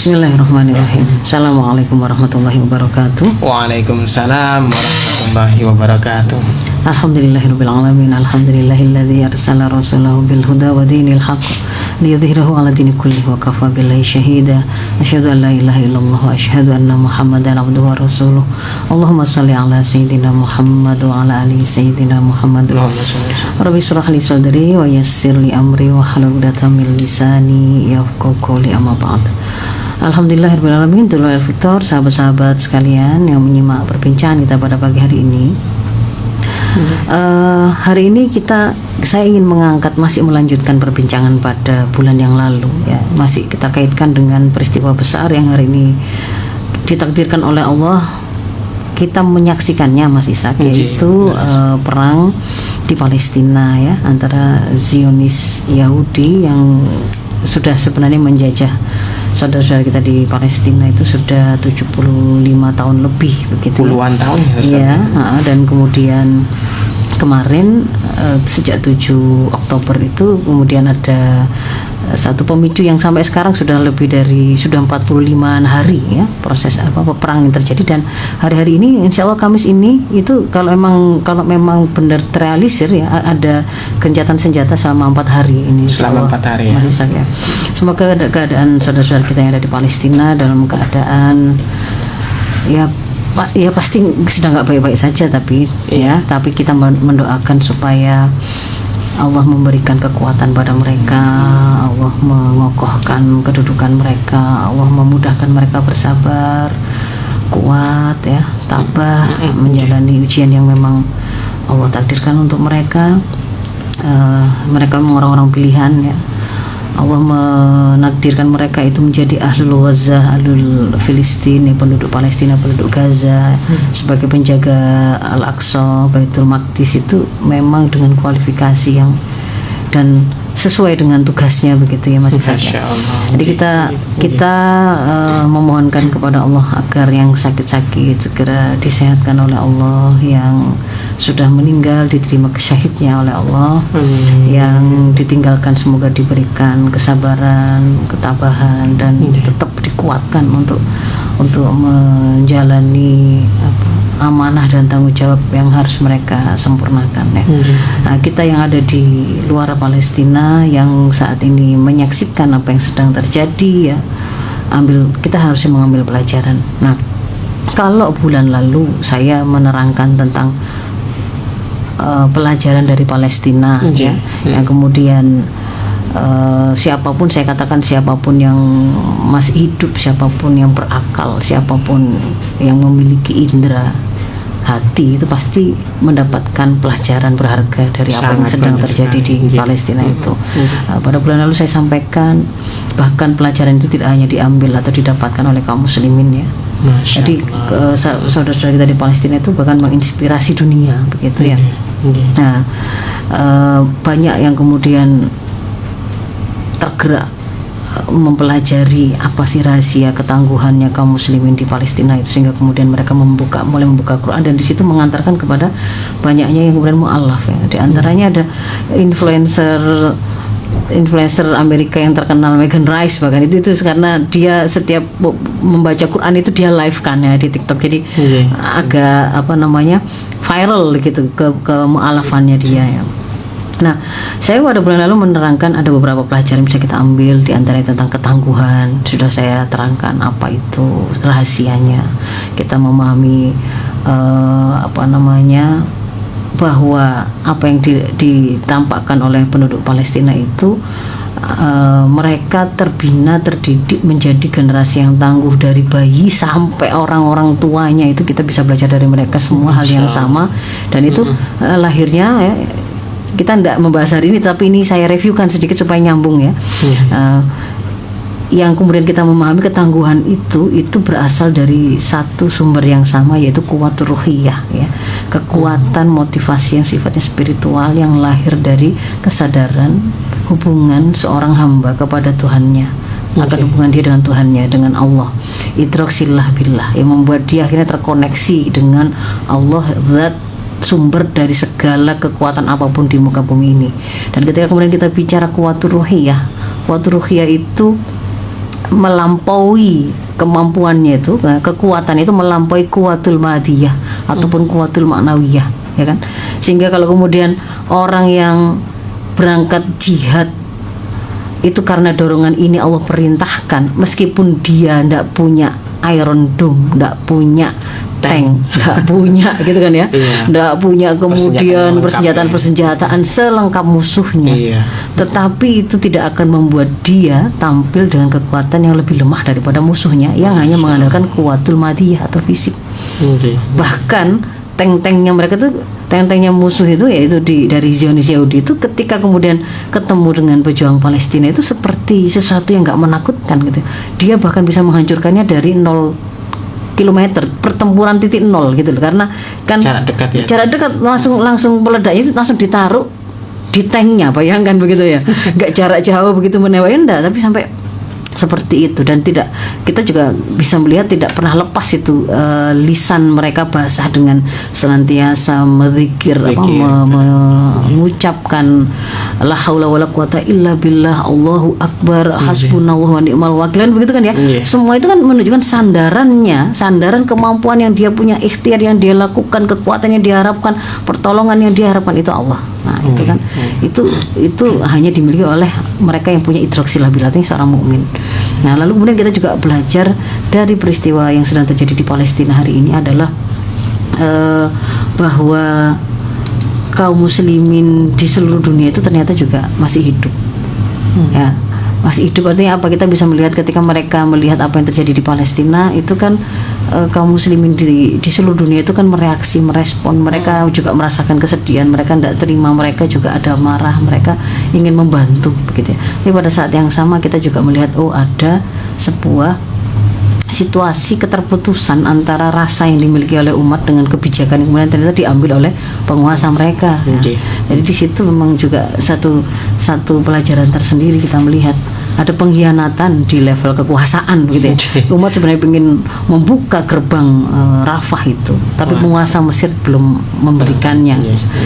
Bismillahirrahmanirrahim. Assalamualaikum warahmatullahi wabarakatuh. Waalaikumsalam warahmatullahi wabarakatuh. Alhamdulillahirabbil alamin. Alhamdulillahilladzi arsala rasulahu bil huda wa dinil haqq liyudhhirahu 'ala dini kullihi wa kafa billahi shahida. Asyhadu an la ilaha illallah wa asyhadu anna Muhammadan abduhu wa rasuluh. Allahumma shalli 'ala sayyidina Muhammad wa 'ala ali sayyidina Muhammad. Rabbi shrah li sadri wa yassir li amri wa hlul 'uqdatam min lisani yafqahu qawli, amma ba'd. Alhamdulillahirrahmanirrahim. Dulur Victor, sahabat-sahabat sekalian yang menyimak perbincangan kita pada pagi hari ini. Hari ini saya ingin mengangkat, masih melanjutkan perbincangan pada bulan yang lalu ya. Masih kita kaitkan dengan peristiwa besar yang hari ini ditakdirkan oleh Allah kita menyaksikannya, Mas Ishak, yaitu perang di Palestina ya, antara Zionis Yahudi yang sudah sebenarnya menjajah saudara-saudara kita di Palestina itu sudah 75 tahun lebih begitu. Puluhan tahun ya. Dan kemudian kemarin sejak 7 Oktober itu kemudian ada satu pemicu yang sampai sekarang sudah 45 hari ya proses perang yang terjadi, dan hari-hari ini insya Allah Kamis ini itu kalau memang benar terrealisir ya, ada gencatan senjata selama 4 hari ini. Selama 4 hari ya. Masih ya. Semoga keadaan saudara-saudara kita yang ada di Palestina dalam keadaan ya pasti sedang nggak baik-baik saja, tapi kita mendoakan supaya Allah memberikan kekuatan pada mereka, Allah mengokohkan kedudukan mereka, Allah memudahkan mereka bersabar, kuat ya, tabah menjalani ujian yang memang Allah takdirkan untuk mereka. Mereka memang orang-orang pilihan ya. Allah menakdirkan mereka itu menjadi ahlul Gaza, ahlul Filistin, penduduk Palestina, penduduk Gaza, sebagai penjaga Al-Aqsa, Baitul Maqdis, itu memang dengan kualifikasi yang dan sesuai dengan tugasnya begitu ya, Mas Ishak. Jadi kita memohonkan kepada Allah agar yang sakit-sakit segera disehatkan oleh Allah, yang sudah meninggal diterima kesyahidnya oleh Allah, yang ditinggalkan semoga diberikan kesabaran, ketabahan, dan tetap dikuatkan untuk menjalani amanah dan tanggung jawab yang harus mereka sempurnakan ya. Nah, kita yang ada di luar Palestina yang saat ini menyaksikan apa yang sedang terjadi ya, kita harus mengambil pelajaran. Nah, kalau bulan lalu saya menerangkan tentang pelajaran dari Palestina ya, yang kemudian siapapun, saya katakan siapapun yang masih hidup, siapapun yang berakal, siapapun yang memiliki indera hati itu pasti mendapatkan pelajaran berharga dari apa yang sedang terjadi di Palestina itu. Pada bulan lalu saya sampaikan bahkan pelajaran itu tidak hanya diambil atau didapatkan oleh kaum muslimin ya. Jadi saudara-saudara kita di Palestina itu bahkan menginspirasi dunia begitu ya. Nah, banyak yang kemudian tergerak mempelajari apa sih rahasia ketangguhannya kaum muslimin di Palestina itu, sehingga kemudian mereka mulai membuka Quran, dan di situ mengantarkan kepada banyaknya yang kemudian mu'alaf ya. Di antaranya ada influencer Amerika yang terkenal, Megan Rice, bahkan itu karena dia setiap membaca Quran itu dia live kan ya di TikTok, jadi agak viral gitu ke mu'alafannya dia ya. Nah, saya pada bulan lalu menerangkan ada beberapa pelajaran yang bisa kita ambil, di antaranya tentang ketangguhan. Sudah saya terangkan apa itu rahasianya. Kita memahami bahwa apa yang ditampakkan oleh penduduk Palestina itu mereka terdidik menjadi generasi yang tangguh, dari bayi sampai orang-orang tuanya itu kita bisa belajar dari mereka semua hal yang sama, dan itu lahirnya ya. Kita tidak membahas hari ini, tapi ini saya reviewkan sedikit supaya nyambung ya. Yang kemudian kita memahami ketangguhan itu berasal dari satu sumber yang sama, yaitu kuwatur ruhiyah ya, kekuatan motivasi yang sifatnya spiritual yang lahir dari kesadaran hubungan seorang hamba kepada Tuhannya, akan hubungan dia dengan Tuhannya, dengan Allah, idroksilah billah, yang membuat dia akhirnya terkoneksi dengan Allah, zat sumber dari segala kekuatan apapun di muka bumi ini. Dan ketika kemudian kita bicara kuwatur ruhiyah itu melampaui kemampuannya itu, kekuatan itu melampaui kuwatul madiyah ataupun kuwatul maknawiyah, ya kan? Sehingga kalau kemudian orang yang berangkat jihad itu karena dorongan ini Allah perintahkan, meskipun dia ndak punya Iron Dome, ndak punya tank, nggak punya gitu kan ya, nggak punya kemudian persenjataan selengkap musuhnya, tetapi itu tidak akan membuat dia tampil dengan kekuatan yang lebih lemah daripada musuhnya yang hanya mengandalkan kuwatul madiyah atau fisik. Bahkan tank-tanknya mereka tuh, tank-tanknya musuh itu yaitu dari Zionis Yahudi itu ketika kemudian ketemu dengan pejuang Palestina itu seperti sesuatu yang nggak menakutkan gitu. Dia bahkan bisa menghancurkannya dari 0 kilometer, pertempuran titik nol gitu loh, karena kan jarak dekat langsung meledaknya itu langsung ditaruh di tanknya, bayangkan begitu ya, nggak jarak jauh begitu menewain enggak, tapi sampai seperti itu. Dan tidak, kita juga bisa melihat tidak pernah lepas itu lisan mereka basah dengan senantiasa menzikir, mengucapkan la haula wala quwata illa billah, Allahu akbar, hasbunallahu wa ni'mal wakil, begitu kan ya. Semua itu kan menunjukkan sandaran kemampuan yang dia punya, ikhtiar yang dia lakukan, kekuatan yang diharapkan, pertolongan yang diharapkan itu Allah. Nah, itu kan itu hanya dimiliki oleh mereka yang punya idrak silabilatnya seorang mukmin. Nah, lalu kemudian kita juga belajar dari peristiwa yang sedang terjadi di Palestina hari ini adalah bahwa kaum muslimin di seluruh dunia itu ternyata juga masih hidup. Ya, masih hidup artinya apa? Kita bisa melihat ketika mereka melihat apa yang terjadi di Palestina itu kan kaum muslimin di seluruh dunia itu kan merespon, mereka juga merasakan kesedihan, mereka tidak terima, mereka juga ada marah, mereka ingin membantu begitu ya. Tapi pada saat yang sama kita juga melihat ada sebuah situasi keterputusan antara rasa yang dimiliki oleh umat dengan kebijakan yang kemudian ternyata diambil oleh penguasa mereka. Jadi di situ memang juga satu pelajaran tersendiri, kita melihat ada pengkhianatan di level kekuasaan begitu ya. Umat sebenarnya ingin membuka gerbang Rafah itu, tapi penguasa Mesir belum memberikannya.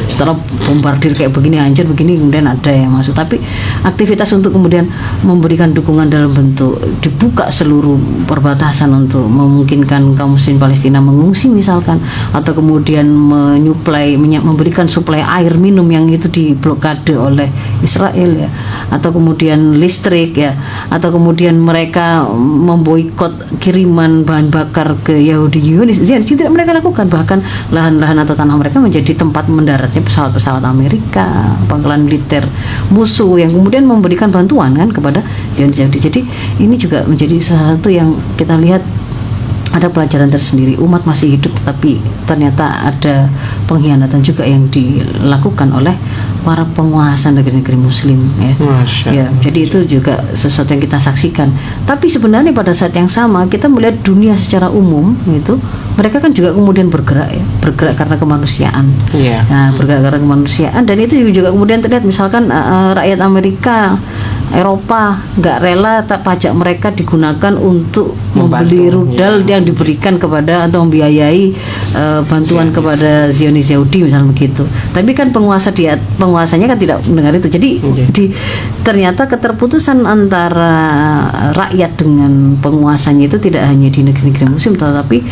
Setelah bombardir kayak begini, hancur begini, kemudian ada yang masuk. Tapi aktivitas untuk kemudian memberikan dukungan dalam bentuk dibuka seluruh perbatasan untuk memungkinkan kaum muslim Palestina mengungsi misalkan, atau kemudian memberikan suplai air minum yang itu diblokade oleh Israel ya, atau kemudian listrik ya, atau kemudian mereka memboikot kiriman bahan bakar ke Yahudi Zionis, tidak mereka lakukan. Bahkan lahan-lahan atau tanah mereka menjadi tempat mendaratnya pesawat-pesawat Amerika, pangkalan militer musuh yang kemudian memberikan bantuan kan kepada Zionis Yahudi. Jadi ini juga menjadi sesuatu yang kita lihat ada pelajaran tersendiri. Umat masih hidup, tetapi ternyata ada pengkhianatan juga yang dilakukan oleh para penguasa negeri-negeri muslim ya. Jadi itu juga sesuatu yang kita saksikan. Tapi sebenarnya pada saat yang sama kita melihat dunia secara umum itu mereka kan juga kemudian bergerak karena kemanusiaan. Nah, bergerak karena kemanusiaan, dan itu juga kemudian terlihat misalkan rakyat Amerika, Eropa nggak rela pajak mereka digunakan untuk membeli rudal yang diberikan kepada atau membiayai bantuan kepada Zionis Yahudi misalnya begitu. Tapi kan penguasanya kan tidak mendengar itu. Jadi ternyata keterputusan antara rakyat dengan penguasanya itu tidak hanya di negeri-negeri muslim, tetapi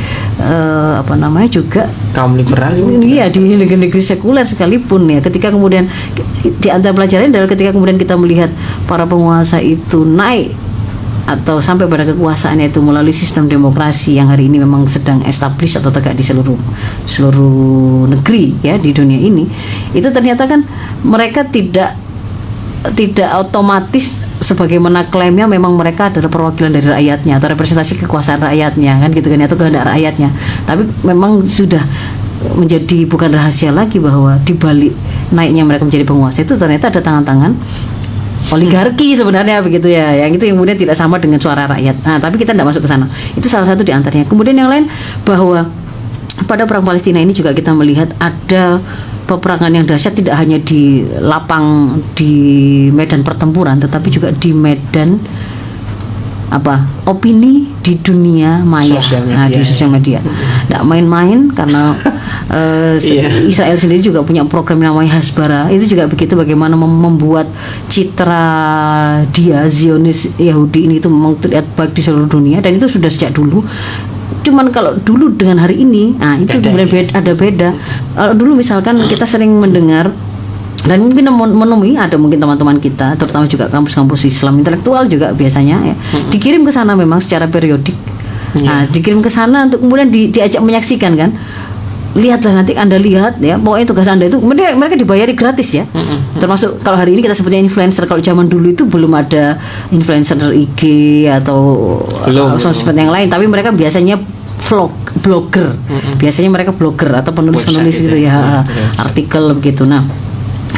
juga kaum liberal iya di negeri-negeri sekuler sekalipun ya. Ketika kemudian di antara pelajaran adalah ketika kemudian kita melihat para penguasa itu naik atau sampai pada kekuasaannya itu melalui sistem demokrasi yang hari ini memang sedang establish atau tegak di seluruh negeri ya di dunia ini, itu ternyata kan mereka tidak otomatis sebagaimana klaimnya memang mereka adalah perwakilan dari rakyatnya atau representasi kekuasaan rakyatnya kan gitu kan, atau kehendak rakyatnya. Tapi memang sudah menjadi bukan rahasia lagi bahwa di balik naiknya mereka menjadi penguasa itu ternyata ada tangan-tangan oligarki sebenarnya begitu ya, yang itu yang kemudian tidak sama dengan suara rakyat. Nah, tapi kita tidak masuk ke sana. Itu salah satu di antaranya. Kemudian yang lain bahwa pada perang Palestina ini juga kita melihat ada peperangan yang dahsyat tidak hanya di lapang di medan pertempuran, tetapi juga di medan opini di dunia maya, di sosial media. Nggak main-main karena Israel sendiri juga punya program yang namanya Hasbara. Itu juga begitu, bagaimana membuat citra dia Zionis Yahudi ini itu memang terlihat baik di seluruh dunia, dan itu sudah sejak dulu. Cuman kalau dulu dengan hari ini, itu kemudian ada beda. Kalau dulu misalkan kita sering mendengar dan mungkin menemui, ada mungkin teman-teman kita, terutama juga kampus-kampus Islam intelektual juga biasanya ya, dikirim ke sana memang secara periodik. Dikirim ke sana untuk kemudian diajak menyaksikan kan. Lihatlah, nanti Anda lihat ya, pokoknya tugas Anda itu mereka dibayari gratis ya. Termasuk kalau hari ini kita sebutnya influencer, kalau zaman dulu itu belum ada influencer IG atau seperti yang lain, tapi mereka biasanya blogger. Biasanya mereka blogger atau penulis-penulis gitu ya, artikel begitu. Nah,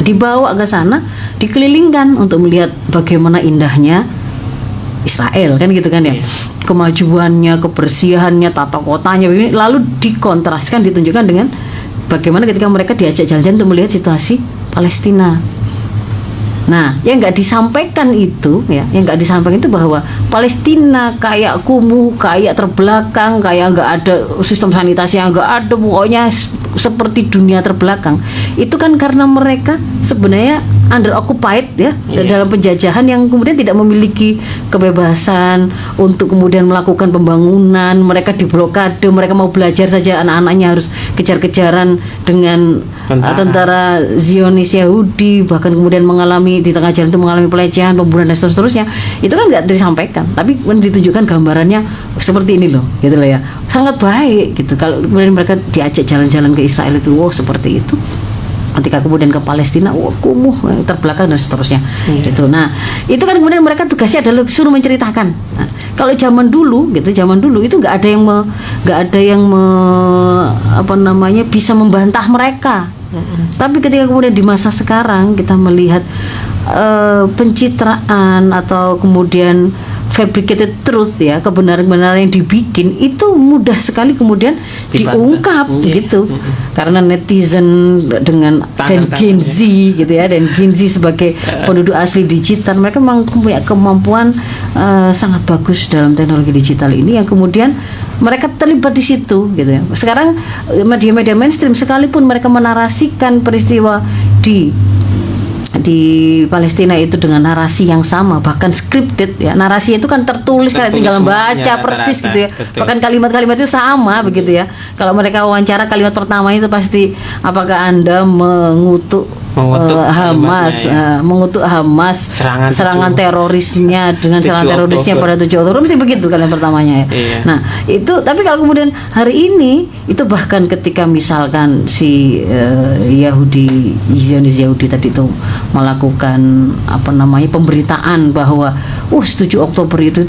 dibawa ke sana, dikelilingkan untuk melihat bagaimana indahnya Israel kan gitu kan ya, kemajuannya, kebersihannya, tata kotanya, lalu dikontraskan, ditunjukkan dengan bagaimana ketika mereka diajak jalan-jalan untuk melihat situasi Palestina. Nah, yang nggak disampaikan itu ya, bahwa Palestina kayak kumuh, kayak terbelakang, kayak nggak ada sistem sanitasi yang nggak ada, pokoknya seperti dunia terbelakang. Itu kan karena mereka sebenarnya under occupied ya, dalam penjajahan yang kemudian tidak memiliki kebebasan untuk kemudian melakukan pembangunan. Mereka diblokade, mereka mau belajar saja anak-anaknya harus kejar-kejaran dengan tentara Zionis Yahudi, bahkan kemudian di tengah jalan itu mengalami pelecehan, pembunuhan dan seterusnya. Itu kan nggak disampaikan, tapi ditunjukkan gambarannya seperti ini loh, gitu loh ya, sangat baik gitu. Kalau kemudian mereka diajak jalan-jalan ke Israel itu, seperti itu. Ketika kemudian ke Palestina, kumuh, terbelakang dan seterusnya. Gitu. Nah, itu kan kemudian mereka tugasnya adalah suruh menceritakan. Nah, kalau zaman dulu itu nggak ada yang bisa membantah mereka. Tapi ketika kemudian di masa sekarang kita melihat pencitraan atau kemudian fabricated truth ya, kebenaran-kebenaran yang dibikin itu mudah sekali kemudian diungkap gitu. Karena netizen dan Gen Z gitu ya, dan Gen Z sebagai penduduk asli digital, mereka memang punya kemampuan sangat bagus dalam teknologi digital ini, yang kemudian mereka terlibat di situ gitu ya. Sekarang media-media mainstream sekalipun mereka menarasikan peristiwa di Palestina itu dengan narasi yang sama, bahkan scripted ya, narasi itu kan tertulis kan, tinggal baca persis gitu ya, bahkan kalimat-kalimat itu sama begitu ya. Kalau mereka wawancara, kalimat pertama itu pasti, apakah Anda mengutuk Hamas, serangan terorisnya dengan serangan terorisnya pada 7 Oktober, mesti begitu kalimat pertamanya ya. Nah itu, tapi kalau kemudian hari ini itu, bahkan ketika misalkan si Zionis Yahudi tadi itu melakukan pemberitaan bahwa 7 Oktober itu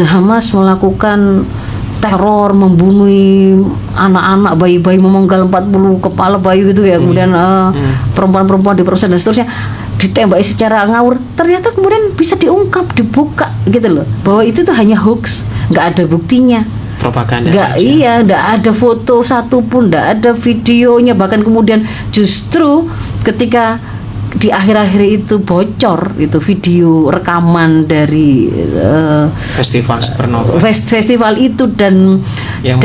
Hamas melakukan teror, membunuh anak-anak, bayi-bayi, memenggal 40 kepala bayi gitu ya, kemudian perempuan-perempuan diproses dan seterusnya, ditembaki secara ngawur, ternyata kemudian bisa diungkap, dibuka gitu loh, bahwa itu tuh hanya hoax, nggak ada buktinya, propaganda nggak ada foto satupun, nggak ada videonya, bahkan kemudian justru ketika di akhir-akhir itu bocor itu video rekaman dari festival Supernova, festival itu dan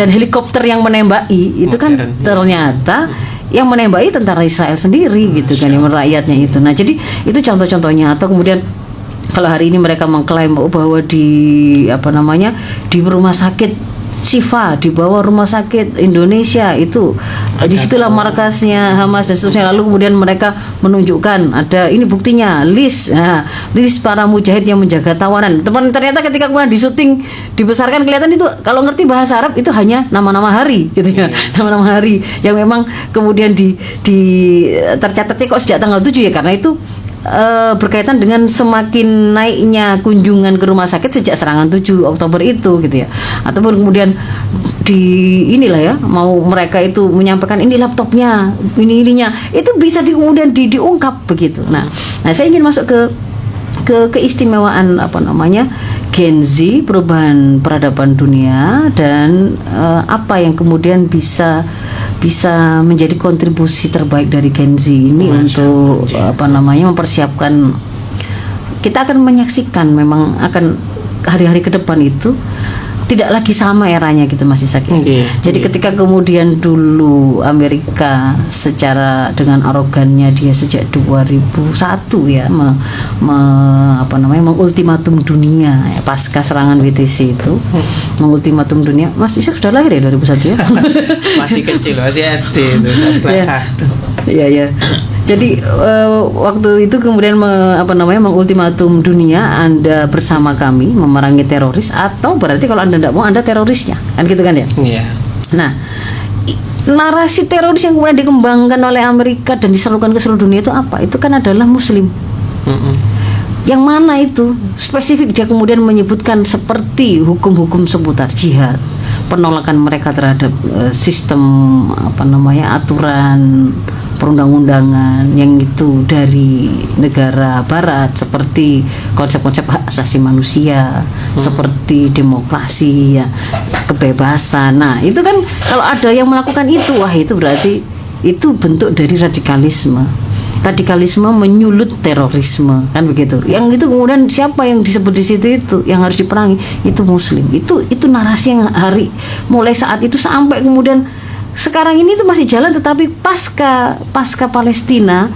helikopter yang menembaki itu kan ternyata yang menembaki tentara Israel sendiri gitu kan, yang rakyatnya itu. Nah, jadi itu contoh-contohnya. Atau kemudian kalau hari ini mereka mengklaim bahwa di rumah sakit Syifa, di bawah rumah sakit Indonesia itu, disitulah markasnya Hamas dan seterusnya. Lalu kemudian mereka menunjukkan ada ini buktinya, list para mujahid yang menjaga tawanan. Ternyata ketika kemudian disuting, dibesarkan, kelihatan itu kalau ngerti bahasa Arab itu hanya nama-nama hari gitu ya, nama-nama hari yang memang kemudian tercatatnya kok sejak tanggal 7 ya, karena itu berkaitan dengan semakin naiknya kunjungan ke rumah sakit sejak serangan 7 Oktober itu gitu ya. Ataupun kemudian mau mereka itu menyampaikan ini laptopnya, ininya, itu bisa kemudian diungkap begitu. Nah, saya ingin masuk ke keistimewaan Gen Z, perubahan peradaban dunia, dan apa yang kemudian bisa menjadi kontribusi terbaik dari Gen Z ini untuk mempersiapkan. Kita akan menyaksikan, memang akan hari-hari ke depan itu tidak lagi sama eranya gitu Mas Isak. Jadi ketika kemudian dulu Amerika secara dengan arogannya dia sejak 2001 ya mengultimatum dunia ya, pasca serangan WTC itu mengultimatum dunia. Mas Isak sudah lahir ya 2001 ya? Masih kecil, masih SD itu kelas 1. Iya. Jadi waktu itu kemudian mengultimatum dunia, Anda bersama kami memerangi teroris, atau berarti kalau Anda tidak mau Anda terorisnya, kan gitu kan ya? Iya. Nah, narasi teroris yang kemudian dikembangkan oleh Amerika dan diserukan ke seluruh dunia itu apa? Itu kan adalah Muslim. Yang mana itu spesifik dia kemudian menyebutkan seperti hukum-hukum seputar jihad, penolakan mereka terhadap sistem aturan perundang-undangan yang itu dari negara barat, seperti konsep-konsep hak asasi manusia, seperti demokrasi ya, kebebasan. Nah, itu kan kalau ada yang melakukan itu, wah itu berarti itu bentuk dari radikalisme menyulut terorisme, kan begitu. Yang itu kemudian siapa yang disebut di situ itu yang harus diperangi itu Muslim. Itu narasi yang mulai saat itu sampai kemudian sekarang ini itu masih jalan, tetapi pasca Palestina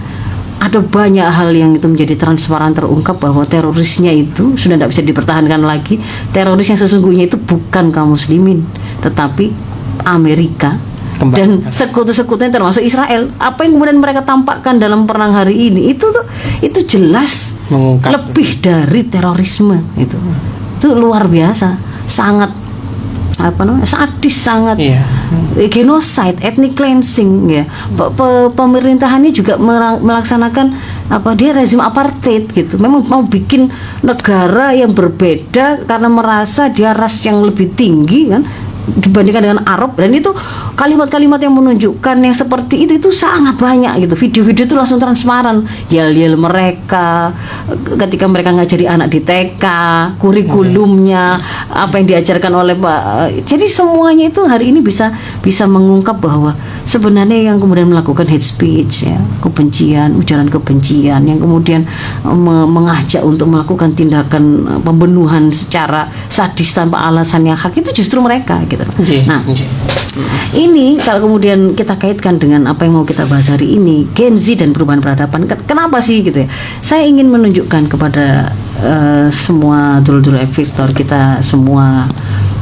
ada banyak hal yang itu menjadi transparan, terungkap bahwa terorisnya itu sudah tidak bisa dipertahankan lagi. Teroris yang sesungguhnya itu bukan kaum muslimin, tetapi Amerika dan sekutu-sekutunya termasuk Israel. Apa yang kemudian mereka tampakkan dalam perang hari ini itu jelas mengungkap lebih dari terorisme. Itu luar biasa, sangat sadis, sangat genocide, ethnic cleansing ya. Pemerintahannya juga melaksanakan dia rezim apartheid gitu. Memang mau bikin negara yang berbeda karena merasa dia ras yang lebih tinggi kan dibandingkan dengan Arab, dan itu kalimat-kalimat yang menunjukkan yang seperti itu sangat banyak gitu. Video-video itu langsung transparan, yel-yel mereka ketika mereka ngajari anak di TK, kurikulumnya, apa yang diajarkan oleh Pak. Jadi semuanya itu hari ini bisa mengungkap bahwa sebenarnya yang kemudian melakukan hate speech ya, kebencian, ujaran kebencian, yang kemudian mengajak untuk melakukan tindakan pembunuhan secara sadis tanpa alasan yang hak, itu justru mereka gitu. Nah, ini kalau kemudian kita kaitkan dengan apa yang mau kita bahas hari ini, Gen Z dan perubahan peradaban. Kenapa sih gitu ya? Saya ingin menunjukkan kepada semua dulur-dulur Victor, kita semua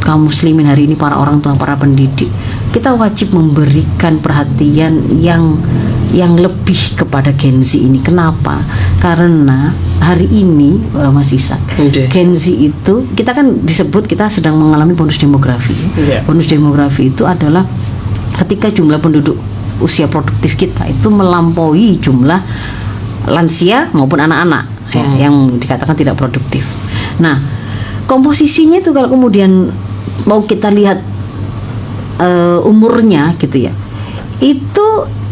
kaum muslimin hari ini, para orang tua, para pendidik, kita wajib memberikan perhatian yang lebih kepada Gen Z ini. Kenapa? Karena hari ini Mas Isak, Gen Z itu kita kan disebut kita sedang mengalami bonus demografi. Bonus demografi itu adalah ketika jumlah penduduk usia produktif kita itu melampaui jumlah lansia maupun anak-anak yang dikatakan tidak produktif. Nah, komposisinya itu kalau kemudian mau kita lihat umurnya gitu ya, itu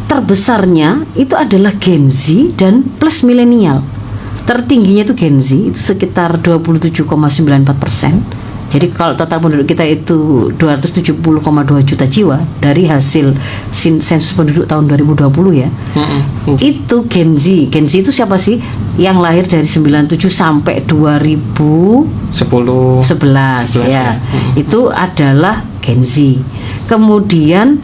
terbesarnya itu adalah Gen Z dan plus milenial. Tertingginya itu Gen Z, itu sekitar 27,94%. Jadi kalau total penduduk kita itu 270,2 juta jiwa dari hasil sensus penduduk tahun 2020 ya. Itu Gen Z. Gen Z itu siapa sih? Yang lahir dari 97 sampai 2011 ya. Itu adalah Gen Z. Kemudian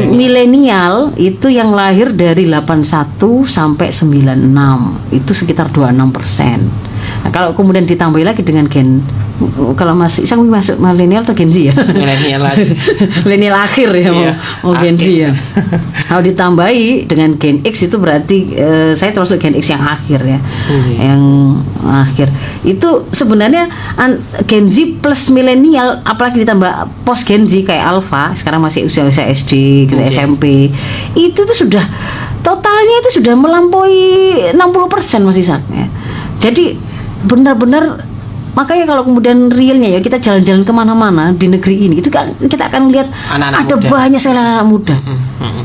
milenial itu yang lahir dari 81 sampai 96, itu sekitar 26%. Nah, kalau kemudian ditambah lagi dengan kalau masih masuk milenial atau Gen Z ya? Milenial lagi. Milenial akhir ya, mau Gen Z ya. Kalau ditambahi dengan Gen X itu berarti saya termasuk Gen X yang akhir ya. Yang akhir. Itu sebenarnya Gen Z plus milenial, apalagi ditambah post Gen Z kayak Alpha, sekarang masih usia SD, gitu, SMP. Itu tuh sudah totalnya itu sudah melampaui 60% Mas Isak ya. Jadi benar-benar, makanya kalau kemudian realnya ya kita jalan-jalan kemana-mana di negeri ini, itu kan kita akan lihat ada muda. Banyak sekali anak muda.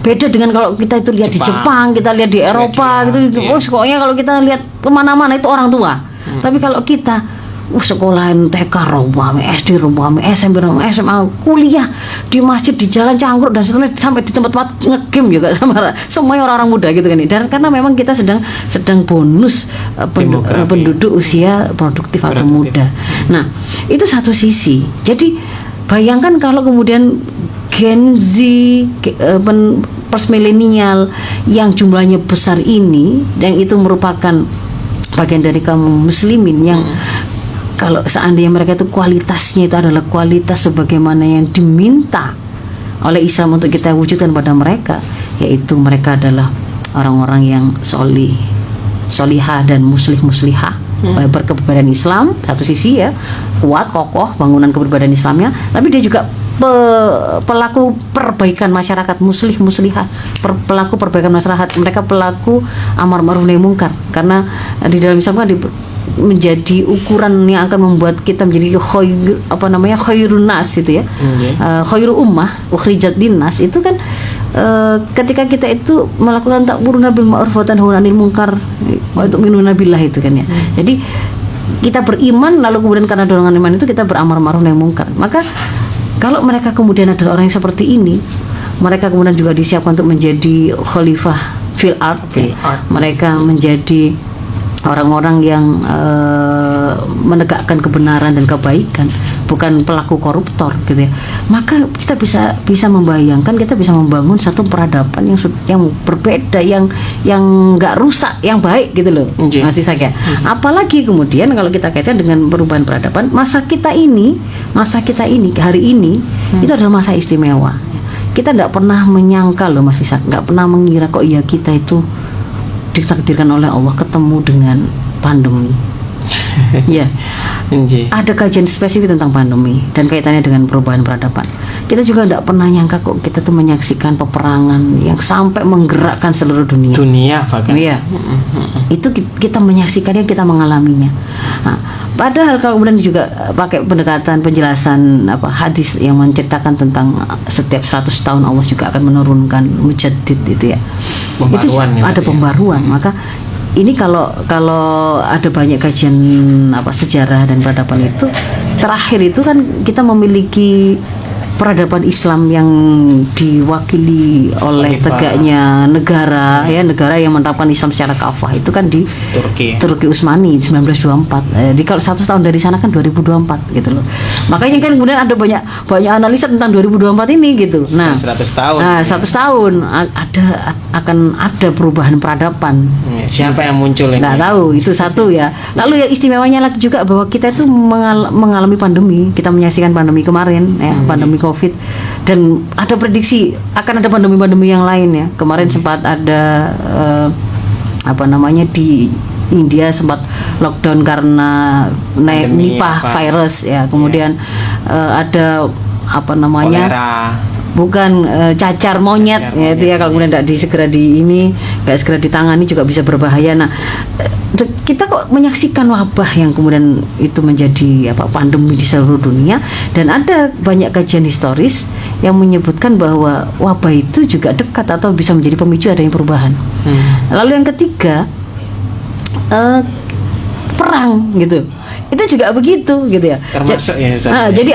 Beda dengan kalau kita itu lihat di Jepang, kita lihat di Eropa gitu. Pokoknya kalau kita lihat kemana-mana itu orang tua. Tapi kalau kita sekolahan TK rame, SD rame, SMP rame, SMA, kuliah di masjid, di jalan cangkruk dan seterusnya, sampai di tempat-tempat ngegame juga sama semuanya orang-orang muda gitu kan. Dan karena memang kita sedang bonus penduduk usia produktif atau muda. Nah, itu satu sisi. Jadi bayangkan kalau kemudian Gen Z, post milenial yang jumlahnya besar ini, yang itu merupakan bagian dari kaum muslimin yang kalau seandainya mereka itu kualitasnya itu adalah kualitas sebagaimana yang diminta oleh Islam untuk kita wujudkan pada mereka, yaitu mereka adalah orang-orang yang solihah dan muslihah, berkepribadian Islam satu sisi ya, kuat kokoh bangunan kepribadian Islamnya, tapi dia juga pelaku perbaikan masyarakat, muslihah, pelaku perbaikan masyarakat, mereka pelaku amar ma'ruf nahi munkar, karena di dalam Islam kan menjadi ukuran yang akan membuat kita menjadi khairun nas itu ya, khairu ummah ukhrijat linnas itu kan ketika kita itu melakukan ta'muruna bil ma'ruf wa tanhauna 'anil munkar wa tu'minuna billah itu kan ya. Jadi kita beriman, lalu kemudian karena dorongan iman itu kita beramar ma'ruf nahi munkar. Maka kalau mereka kemudian adalah orang yang seperti ini, mereka kemudian juga disiapkan untuk menjadi khalifah fil ard. Mereka menjadi orang-orang yang menegakkan kebenaran dan kebaikan, bukan pelaku koruptor gitu ya. Maka kita bisa membayangkan, kita bisa membangun satu peradaban yang berbeda, yang nggak rusak, yang baik gitu loh, masih saja. Apalagi kemudian kalau kita kaitkan dengan perubahan peradaban, masa kita ini hari ini itu adalah masa istimewa. Kita nggak pernah menyangka loh, Mas Ishak, nggak pernah mengira kok ya kita itu ditakdirkan oleh Allah ketemu dengan pandemi. Ya, ada kajian spesifik tentang pandemi dan kaitannya dengan perubahan peradaban. Kita juga tidak pernah nyangka kok kita tuh menyaksikan peperangan yang sampai menggerakkan seluruh dunia bahkan. Iya. Itu kita menyaksikannya, kita mengalaminya. Nah, padahal kalau kemudian juga pakai pendekatan penjelasan hadis yang menceritakan tentang setiap 100 tahun Allah juga akan menurunkan mujaddid itu ya. Pembaruan itu ada pembaruan. Maka ini kalau ada banyak kajian sejarah dan peradaban itu, terakhir itu kan kita memiliki peradaban Islam yang diwakili oleh tegaknya negara yang menerapkan Islam secara kafah itu kan di Turki Utsmani 1924. Kalau 100 tahun dari sana kan 2024 gitu loh. Makanya kan kemudian ada banyak analisa tentang 2024 ini gitu. Nah, 100 tahun. Nah, 100 tahun akan ada perubahan peradaban. Siapa yang muncul ini? Nggak tahu, itu satu ya. Lalu yang istimewanya lagi juga bahwa kita itu mengalami pandemi. Kita menyaksikan pandemi kemarin ya, pandemi COVID, dan ada prediksi akan ada pandemi-pandemi yang lain ya. Kemarin sempat ada di India sempat lockdown karena naik Nipah virus ya. Kemudian ada kolera. Bukan cacar monyet ya, itu ya, kalau kemudian tidak nggak segera ditangani juga bisa berbahaya. Nah, kita kok menyaksikan wabah yang kemudian itu menjadi pandemi di seluruh dunia, dan ada banyak kajian historis yang menyebutkan bahwa wabah itu juga dekat atau bisa menjadi pemicu adanya perubahan. Lalu yang ketiga, perang gitu. Itu juga begitu gitu ya. Termasuk jadi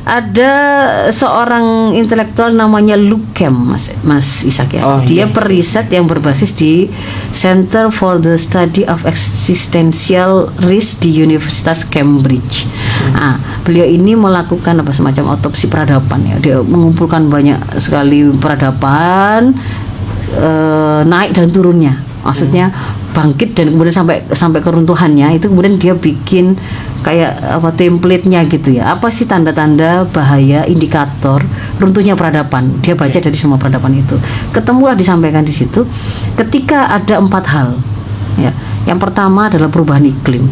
ada seorang intelektual namanya Lukem, Mas Ishak ya. Dia periset yang berbasis di Center for the Study of Existential Risk di Universitas Cambridge. Beliau ini melakukan semacam otopsi peradaban ya. Dia mengumpulkan banyak sekali peradaban, naik dan turunnya. Maksudnya bangkit dan kemudian sampai keruntuhannya, itu kemudian dia bikin kayak template-nya gitu ya. Apa sih tanda-tanda bahaya, indikator runtuhnya peradaban? Dia baca dari semua peradaban itu. Ketemulah disampaikan di situ ketika ada 4 hal. Ya. Yang pertama adalah perubahan iklim.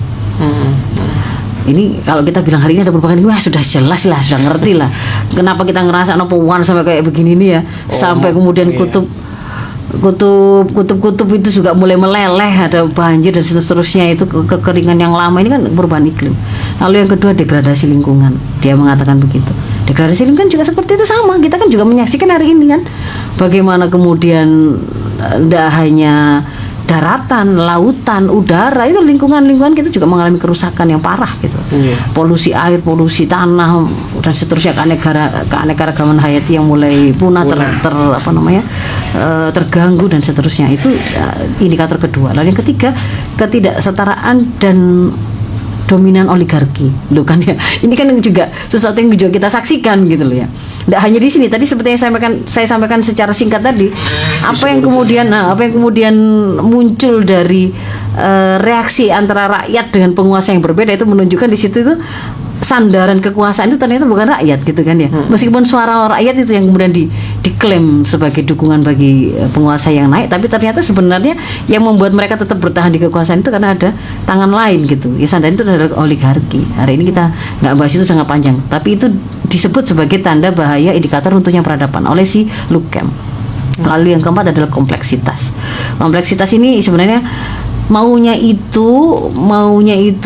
Ini kalau kita bilang hari ini ada perubahan iklim, sudah jelas lah, sudah ngerti lah. Kenapa kita ngerasa perubahan sampai kayak begini nih ya? Sampai kemudian kutub itu juga mulai meleleh, ada banjir dan seterusnya, itu kekeringan yang lama ini kan perubahan iklim. Lalu yang kedua, degradasi lingkungan. Dia mengatakan begitu. Degradasi lingkungan juga seperti itu, sama. Kita kan juga menyaksikan hari ini kan bagaimana kemudian tidak hanya daratan, lautan, udara, itu lingkungan kita juga mengalami kerusakan yang parah gitu. Polusi air, polusi tanah dan seterusnya, keanekaragaman hayati yang mulai punah, terganggu dan seterusnya. Itu indikator kedua. Lalu yang ketiga, ketidaksetaraan dan dominan oligarki, loh kan ya. Ini kan juga sesuatu yang juga kita saksikan gitu loh ya. Tidak hanya di sini. Tadi seperti yang saya sampaikan secara singkat tadi, apa yang kemudian muncul dari reaksi antara rakyat dengan penguasa yang berbeda, itu menunjukkan di situ itu sandaran kekuasaan itu ternyata bukan rakyat gitu kan ya. Meskipun suara rakyat itu yang kemudian diklaim sebagai dukungan bagi penguasa yang naik, tapi ternyata sebenarnya yang membuat mereka tetap bertahan di kekuasaan itu karena ada tangan lain gitu. Ya sandaran itu adalah oligarki. Hari ini kita nggak bahas itu sangat panjang, tapi itu disebut sebagai tanda bahaya indikator runtuhnya peradaban oleh si Lukács. Lalu yang keempat adalah kompleksitas. Kompleksitas ini sebenarnya maunya itu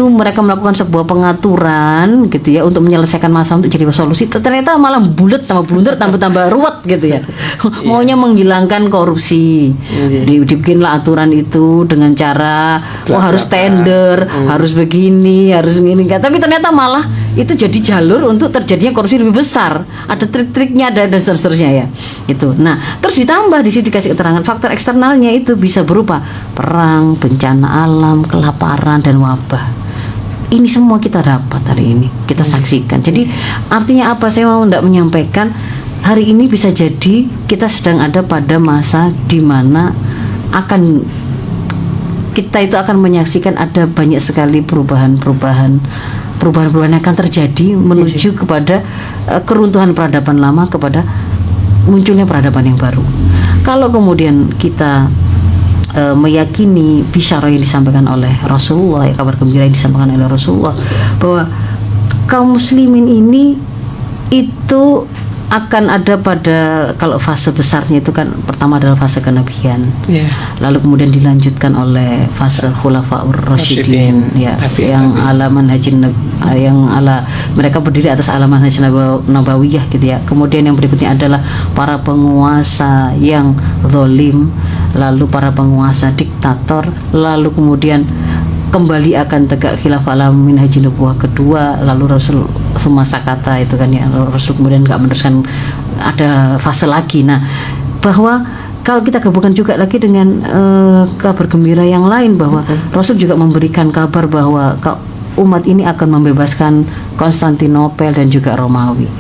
mereka melakukan sebuah pengaturan gitu ya untuk menyelesaikan masalah, untuk jadi solusi, ternyata malah bulet tambah blunder tambah ruwet gitu ya. Maunya menghilangkan korupsi, dibikinlah aturan itu dengan cara harus tender, harus begini, harus gini, tapi ternyata malah itu jadi jalur untuk terjadinya korupsi lebih besar. Ada trik-triknya dan seterusnya ya gitu. Nah terus ditambah di sini dikasih keterangan faktor eksternalnya itu bisa berupa perang, bencana alam, kelaparan dan wabah. Ini semua kita dapat hari ini, kita saksikan. Jadi artinya apa? Saya mau menyampaikan hari ini bisa jadi kita sedang ada pada masa di mana kita itu akan menyaksikan ada banyak sekali perubahan yang akan terjadi menuju kepada keruntuhan peradaban lama, kepada munculnya peradaban yang baru. Kalau kemudian kita meyakini bisyarah yang disampaikan oleh Rasulullah, kabar gembira yang disampaikan oleh Rasulullah, bahwa kaum muslimin ini itu akan ada pada, kalau fase besarnya itu kan pertama adalah fase kenabian, lalu kemudian dilanjutkan oleh fase khulafaur rasyidin ya, yang mereka berdiri atas ala manhaj nabawiyah gitu ya. Kemudian yang berikutnya adalah para penguasa yang zalim, lalu para penguasa diktator, lalu kemudian kembali akan tegak khilafah ala minhaj nubuwah kedua, lalu Rasul semasa kata itu kan ya, Rasul kemudian nggak meneruskan, ada fase lagi. Nah, bahwa kalau kita gabungkan juga lagi dengan kabar gembira yang lain, bahwa Rasul juga memberikan kabar bahwa umat ini akan membebaskan Konstantinopel dan juga Romawi.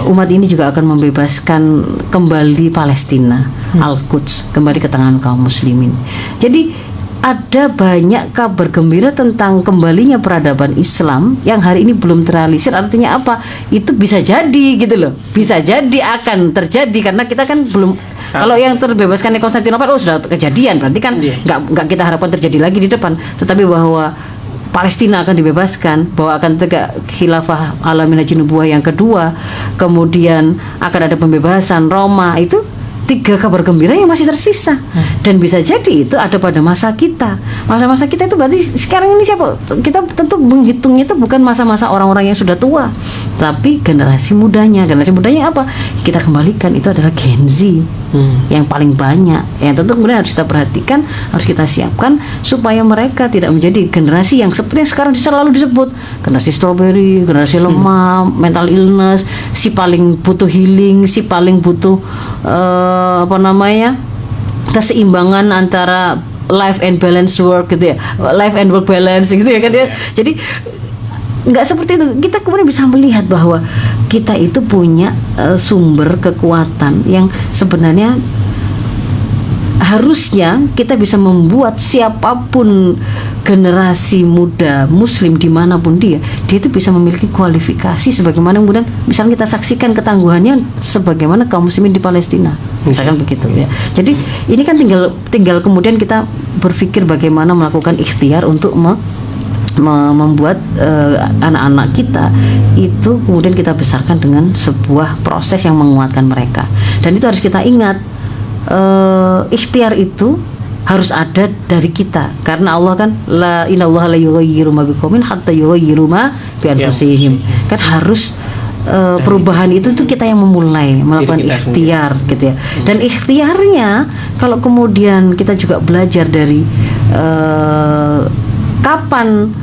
Umat ini juga akan membebaskan kembali Palestina, Al-Quds kembali ke tangan kaum muslimin. Jadi ada banyak kabar gembira tentang kembalinya peradaban Islam yang hari ini belum terrealisir. Artinya apa? Itu bisa jadi gitu loh. Bisa jadi akan terjadi karena kita kan belum. Kalau yang terbebaskan di Konstantinopel sudah kejadian, berarti kan nggak kita harapkan terjadi lagi di depan. Tetapi bahwa Palestina akan dibebaskan, bahwa akan tegak khilafah ala minhaj nubuwah yang kedua, kemudian akan ada pembebasan Roma, itu 3 kabar gembira yang masih tersisa. Dan bisa jadi itu ada pada masa kita. Masa-masa kita itu berarti sekarang ini siapa? Kita tentu menghitungnya itu bukan masa-masa orang-orang yang sudah tua, tapi generasi mudanya. Generasi mudanya apa? Kita kembalikan, itu adalah Gen Z yang paling banyak. Yang tentu kemudian harus kita perhatikan, harus kita siapkan supaya mereka tidak menjadi generasi yang seperti yang sekarang selalu disebut generasi strawberry, generasi lemah, mental illness, si paling butuh healing, si paling butuh keseimbangan antara life and balance work gitu ya, life and work balance gitu ya kan ya. Jadi nggak seperti itu. Kita kemudian bisa melihat bahwa kita itu punya sumber kekuatan yang sebenarnya harusnya kita bisa membuat siapapun generasi muda muslim dimanapun dia itu bisa memiliki kualifikasi sebagaimana kemudian misalnya kita saksikan ketangguhannya sebagaimana kaum muslimin di Palestina misalkan begitu ya. Jadi ini kan tinggal kemudian kita berpikir bagaimana melakukan ikhtiar untuk membuat anak-anak kita itu kemudian kita besarkan dengan sebuah proses yang menguatkan mereka. Dan itu harus kita ingat, ikhtiar itu harus ada dari kita, karena Allah kan la innallaha la yughayyiru ma biqaumin hatta yughayyiru ma bi anfusihim. Kan harus perubahan itu tuh kita yang memulai melakukan ikhtiar gitu ya. Dan ikhtiarnya kalau kemudian kita juga belajar dari kapan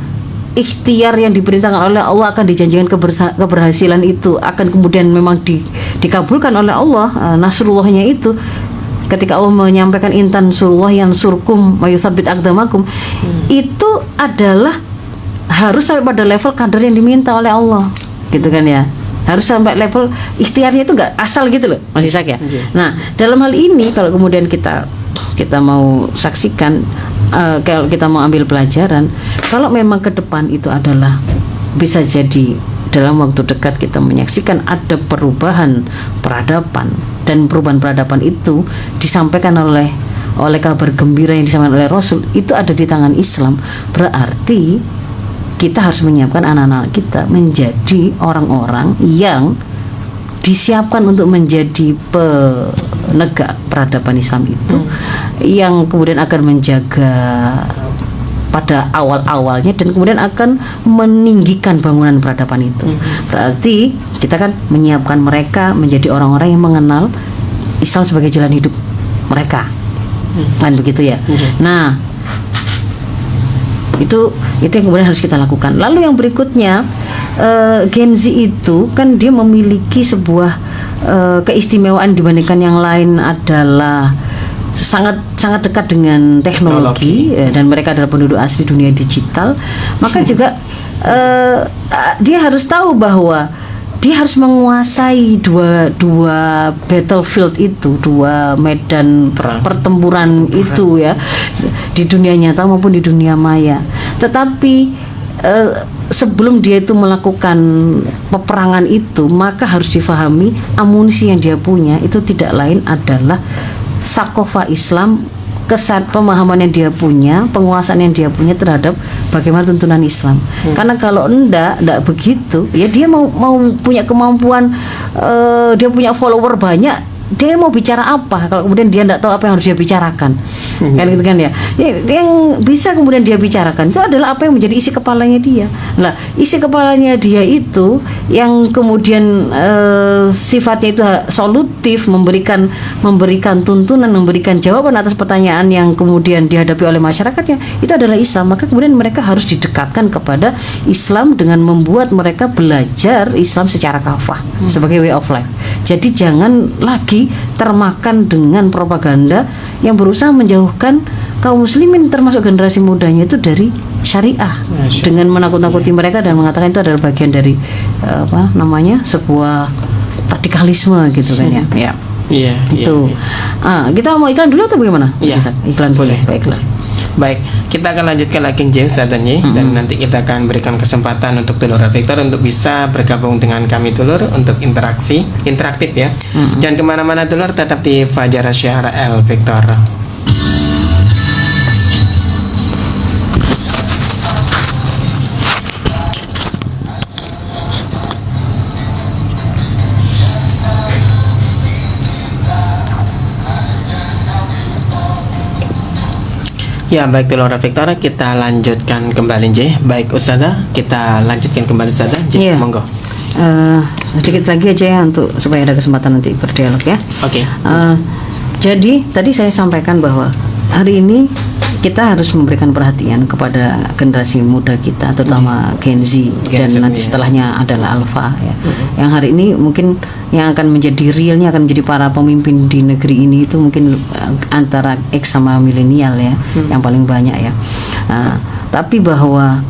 ikhtiar yang diperintahkan oleh Allah akan dijanjikan keberhasilan itu akan kemudian memang dikabulkan oleh Allah, nasrullahnya itu ketika Allah menyampaikan intan surullah yang surkum mayusabit aqdamakum, itu adalah harus sampai pada level kadar yang diminta oleh Allah, gitu kan ya. Harus sampai level ikhtiarnya itu nggak asal gitu loh, Mas Ishak ya. Nah, dalam hal ini kalau kemudian kita mau saksikan, kalau kita mau ambil pelajaran, kalau memang ke depan itu adalah bisa jadi dalam waktu dekat kita menyaksikan ada perubahan peradaban, dan perubahan peradaban itu disampaikan oleh kabar gembira yang disampaikan oleh Rasul itu ada di tangan Islam, berarti kita harus menyiapkan anak-anak kita menjadi orang-orang yang disiapkan untuk menjadi penegak peradaban Islam itu, yang kemudian akan menjaga pada awal-awalnya dan kemudian akan meninggikan bangunan peradaban itu. Berarti kita kan menyiapkan mereka menjadi orang-orang yang mengenal Islam sebagai jalan hidup mereka, kan begitu ya. Nah, itu yang kemudian harus kita lakukan. Lalu yang berikutnya, Gen Z itu kan dia memiliki sebuah keistimewaan dibandingkan yang lain adalah sangat dekat dengan teknologi. Dan mereka adalah penduduk asli dunia digital. Maka juga dia harus tahu bahwa dia harus menguasai dua battlefield itu, dua medan pertempuran itu ya, di dunia nyata maupun di dunia maya. Tetapi sebelum dia itu melakukan peperangan itu, maka harus difahami amunisi yang dia punya itu tidak lain adalah sakofa Islam, pemahaman yang dia punya, penguasaan yang dia punya terhadap bagaimana tuntunan Islam. Karena kalau enggak begitu, ya dia mau punya kemampuan, dia punya follower banyak, dia mau bicara apa kalau kemudian dia enggak tahu apa yang harus dia bicarakan. Kan gitu kan ya. Yang bisa kemudian dia bicarakan itu adalah apa yang menjadi isi kepalanya dia. Nah, isi kepalanya dia itu yang kemudian sifatnya itu solutif, memberikan tuntunan, memberikan jawaban atas pertanyaan yang kemudian dihadapi oleh masyarakatnya, itu adalah Islam. Maka kemudian mereka harus didekatkan kepada Islam dengan membuat mereka belajar Islam secara kafah sebagai way of life. Jadi jangan lagi termakan dengan propaganda yang berusaha menjauhkan kaum muslimin termasuk generasi mudanya itu dari syariah, dengan menakut-nakuti mereka dan mengatakan itu adalah bagian dari sebuah radikalisme gitu kan ya. Iya. Itu. Kita mau iklan dulu atau bagaimana? Iya. Iklan boleh. Baiklah. Baik, kita akan lanjutkan lagi Ustazannya, dan nanti kita akan berikan kesempatan untuk Dulur Victor untuk bisa bergabung dengan kami Dulur untuk interaktif ya. Jangan kemana-mana Dulur, tetap di Fajar Syiar El Victor. Ya, baik Dulur Victor, kita lanjutkan kembali Baik Ustazah, kita lanjutkan kembali Ustazah. Monggo. Sedikit lagi aja ya supaya ada kesempatan nanti berdialog ya. Oke. Jadi tadi saya sampaikan bahwa hari ini kita harus memberikan perhatian kepada generasi muda kita, terutama Gen Z dan nanti setelahnya adalah Alpha ya. Yang hari ini mungkin yang akan menjadi realnya, akan menjadi para pemimpin di negeri ini itu mungkin antara X sama milenial ya, yang paling banyak ya. Tapi bahwa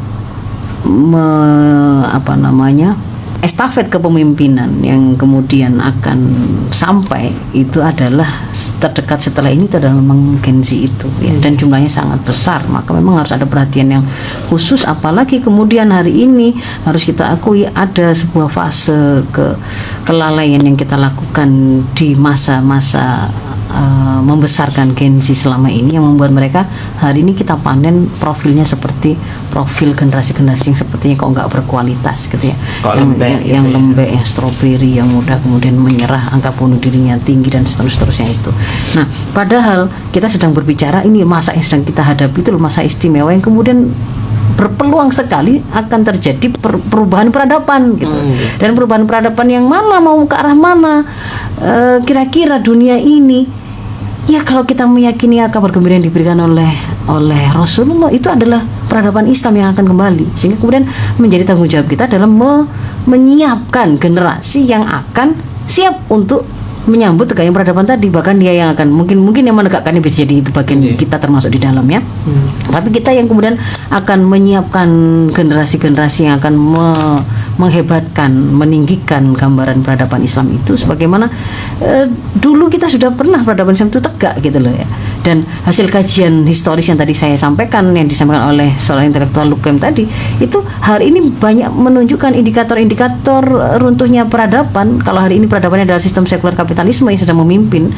estafet kepemimpinan yang kemudian akan sampai itu adalah terdekat setelah ini itu adalah memang Gen Z itu ya, dan jumlahnya sangat besar. Maka memang harus ada perhatian yang khusus, apalagi kemudian hari ini harus kita akui ada sebuah fase kelalaian yang kita lakukan di masa-masa membesarkan Gen Z selama ini, yang membuat mereka hari ini kita panen profilnya seperti profil generasi-generasi yang sepertinya kok nggak berkualitas gitu ya, yang lembek, yang stroberi, yang mudah kemudian menyerah, angka bunuh dirinya tinggi dan seterusnya itu. Nah, padahal kita sedang berbicara ini masa yang sedang kita hadapi itu masa istimewa yang kemudian berpeluang sekali akan terjadi perubahan peradaban gitu. Dan perubahan peradaban yang mana, mau ke arah mana kira-kira dunia ini Ya kalau kita meyakini kabar gembira yang diberikan oleh Rasulullah itu adalah peradaban Islam yang akan kembali, sehingga kemudian menjadi tanggung jawab kita dalam menyiapkan generasi yang akan siap untuk menyambut tegaknya peradaban tadi. Bahkan dia yang akan mungkin yang menegakkannya bisa jadi itu bagian kita termasuk di dalamnya. Tapi kita yang kemudian akan menyiapkan generasi-generasi yang akan menghebatkan, meninggikan gambaran peradaban Islam itu sebagaimana dulu kita sudah pernah peradaban Islam itu tegak gitu loh ya. Dan hasil kajian historis yang tadi saya sampaikan, yang disampaikan oleh seorang intelektual Lukem tadi, itu hari ini banyak menunjukkan indikator-indikator runtuhnya peradaban. Kalau hari ini peradabannya adalah sistem sekuler kapitalisme yang sedang memimpin,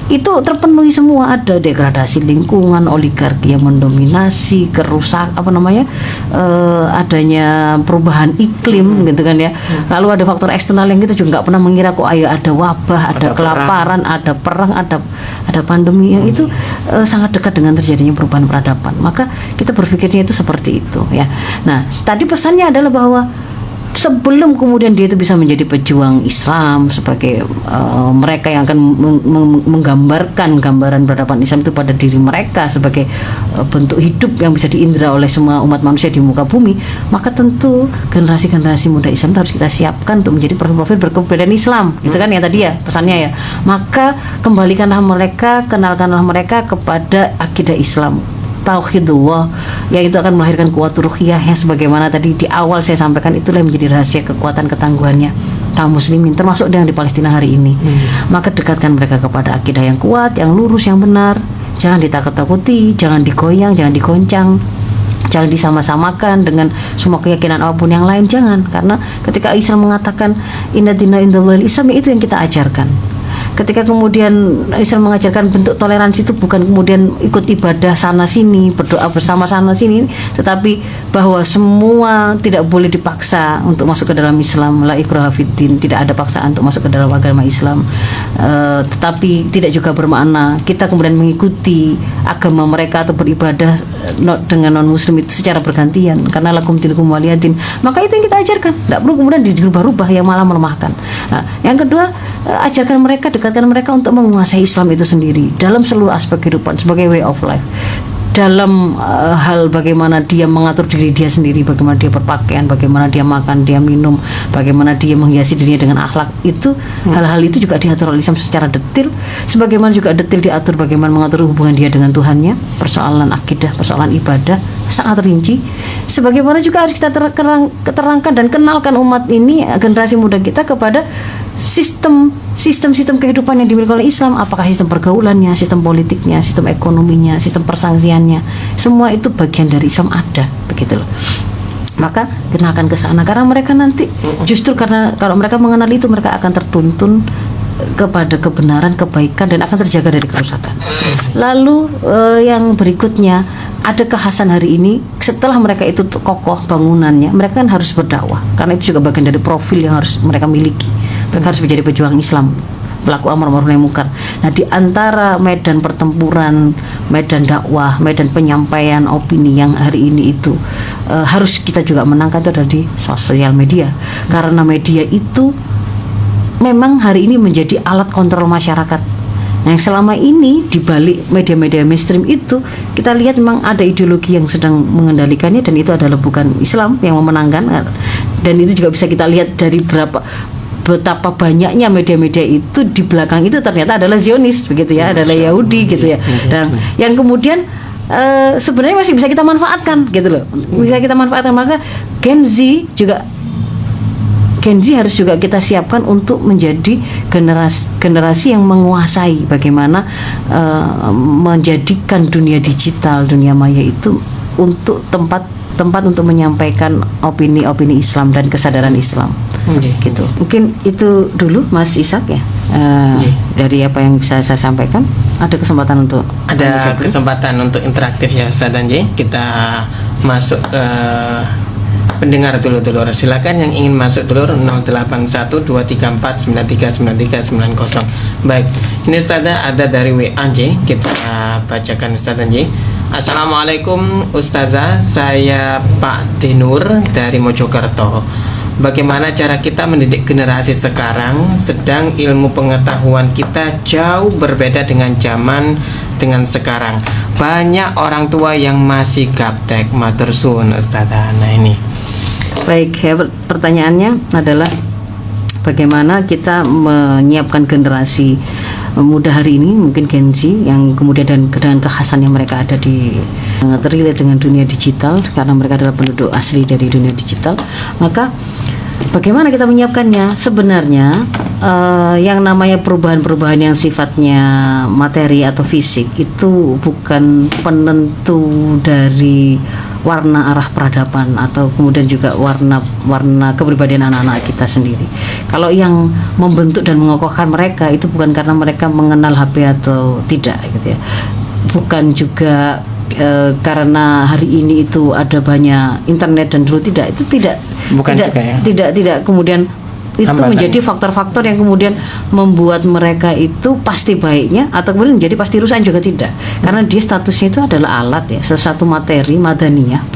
itu terpenuhi semua. Ada degradasi lingkungan, oligarki yang mendominasi, adanya perubahan iklim gitu kan ya. Lalu ada faktor eksternal yang kita juga nggak pernah mengira, kok ayo ada wabah, ada kelaparan, ada perang, ada pandemi yang itu sangat dekat dengan terjadinya perubahan peradaban. Maka kita berpikirnya itu seperti itu ya. Nah, tadi pesannya adalah bahwa sebelum kemudian dia itu bisa menjadi pejuang Islam sebagai mereka yang akan menggambarkan gambaran peradaban Islam itu pada diri mereka sebagai bentuk hidup yang bisa diindra oleh semua umat manusia di muka bumi, maka tentu generasi-generasi muda Islam harus kita siapkan untuk menjadi profil-profil berkepribadian Islam, gitu kan ya tadi ya pesannya ya. Maka kembalikanlah mereka, kenalkanlah mereka kepada akidah Islam, tauhidullah, yang itu akan melahirkan kuwat ruhiyah yang sebagaimana tadi di awal saya sampaikan, itulah yang menjadi rahasia kekuatan ketangguhannya kaum muslimin termasuk yang di Palestina hari ini. Maka dekatkan mereka kepada akidah yang kuat, yang lurus, yang benar. Jangan ditakut-takuti, jangan digoyang, jangan digoncang, jangan disama-samakan dengan semua keyakinan apapun yang lain, jangan. Karena ketika Islam mengatakan inna dina indallahil Islam, itu yang kita ajarkan. Ketika kemudian Islam mengajarkan bentuk toleransi itu bukan kemudian ikut ibadah sana sini, berdoa bersama sana sini, tetapi bahwa semua tidak boleh dipaksa untuk masuk ke dalam Islam, la ikraha fiddin, tidak ada paksaan untuk masuk ke dalam agama Islam. Tetapi tidak juga bermakna kita kemudian mengikuti agama mereka atau beribadah dengan non muslim itu secara bergantian, karena lakum dinukum waliyadin. Maka itu yang kita ajarkan, tidak perlu kemudian dirubah-rubah yang malah melemahkan. Nah, yang kedua, ajarkan mereka, dekatkan mereka untuk menguasai Islam itu sendiri dalam seluruh aspek kehidupan sebagai way of life. Dalam hal bagaimana dia mengatur diri dia sendiri, bagaimana dia berpakaian, bagaimana dia makan, dia minum, bagaimana dia menghiasi dirinya dengan akhlak, itu hal-hal itu juga diatur oleh Islam secara detil. Sebagaimana juga detil diatur bagaimana mengatur hubungan dia dengan Tuhannya, persoalan akidah, persoalan ibadah sangat rinci. Sebagaimana juga harus kita terangkan dan kenalkan umat ini, generasi muda kita, kepada sistem kehidupan yang dimiliki oleh Islam. Apakah sistem pergaulannya, sistem politiknya, sistem ekonominya, sistem persangsiannya, semua itu bagian dari Islam ada, begitu loh. Maka kenalkan ke sana, karena mereka nanti justru karena kalau mereka mengenal itu, mereka akan tertuntun kepada kebenaran, kebaikan, dan akan terjaga dari kerusakan. Lalu yang berikutnya, ada kekhasan hari ini, setelah mereka itu kokoh bangunannya, mereka kan harus berdakwah, karena itu juga bagian dari profil yang harus mereka miliki. Mereka harus menjadi pejuang Islam, pelaku amar ma'ruf nahi munkar. Nah, di antara medan pertempuran, medan dakwah, medan penyampaian opini yang hari ini itu harus kita juga menangkan, itu adalah di sosial media. Karena media itu memang hari ini menjadi alat kontrol masyarakat. Nah, yang selama ini di balik media-media mainstream itu kita lihat memang ada ideologi yang sedang mengendalikannya, dan itu adalah bukan Islam yang memenangkan. Dan itu juga bisa kita lihat dari betapa banyaknya media-media itu di belakang itu ternyata adalah Zionis, begitu ya, adalah Yahudi gitu ya. Dan yang kemudian sebenarnya masih bisa kita manfaatkan gitu loh, bisa kita manfaatkan. Maka Gen Z harus juga kita siapkan untuk menjadi generasi yang menguasai bagaimana menjadikan dunia digital, dunia maya itu untuk tempat untuk menyampaikan opini-opini Islam dan kesadaran Islam. Gitu. Mungkin itu dulu Mas Ishak ya. Dari apa yang bisa saya sampaikan, ada kesempatan untuk interaktif ya Ustaz Danji. Kita masuk ke pendengar dulu. Silakan yang ingin masuk dulu 081234939390. Baik, ini Ustazah ada dari WA J. Kita bacakan Ustazah J. Assalamualaikum Ustazah, saya Pak Tinur dari Mojokerto. bagaimana cara kita mendidik generasi sekarang, sedang ilmu pengetahuan kita jauh berbeda dengan zaman dengan sekarang. Banyak orang tua yang masih gaptek. Matur suwun Ustazah. Nah ini. Baik, ya, pertanyaannya adalah bagaimana kita menyiapkan generasi muda hari ini, mungkin Gen Z, yang kemudian dengan kekhasan yang mereka ada di terrelate dengan dunia digital, karena mereka adalah penduduk asli dari dunia digital. Maka bagaimana kita menyiapkannya? Sebenarnya yang namanya perubahan-perubahan yang sifatnya materi atau fisik itu bukan penentu dari warna arah peradaban atau kemudian juga warna kepribadian anak-anak kita sendiri. Kalau yang membentuk dan mengokohkan mereka itu bukan karena mereka mengenal HP atau tidak gitu ya. Bukan juga karena hari ini itu ada banyak internet dan dulu tidak, itu tidak Bukan tidak juga ya. tidak kemudian itu Hambatan. menjadi faktor-faktor yang kemudian membuat mereka itu pasti baiknya atau kemudian menjadi pasti rusaknya juga tidak, karena dia statusnya itu adalah alat ya, sesuatu materi madaniyah,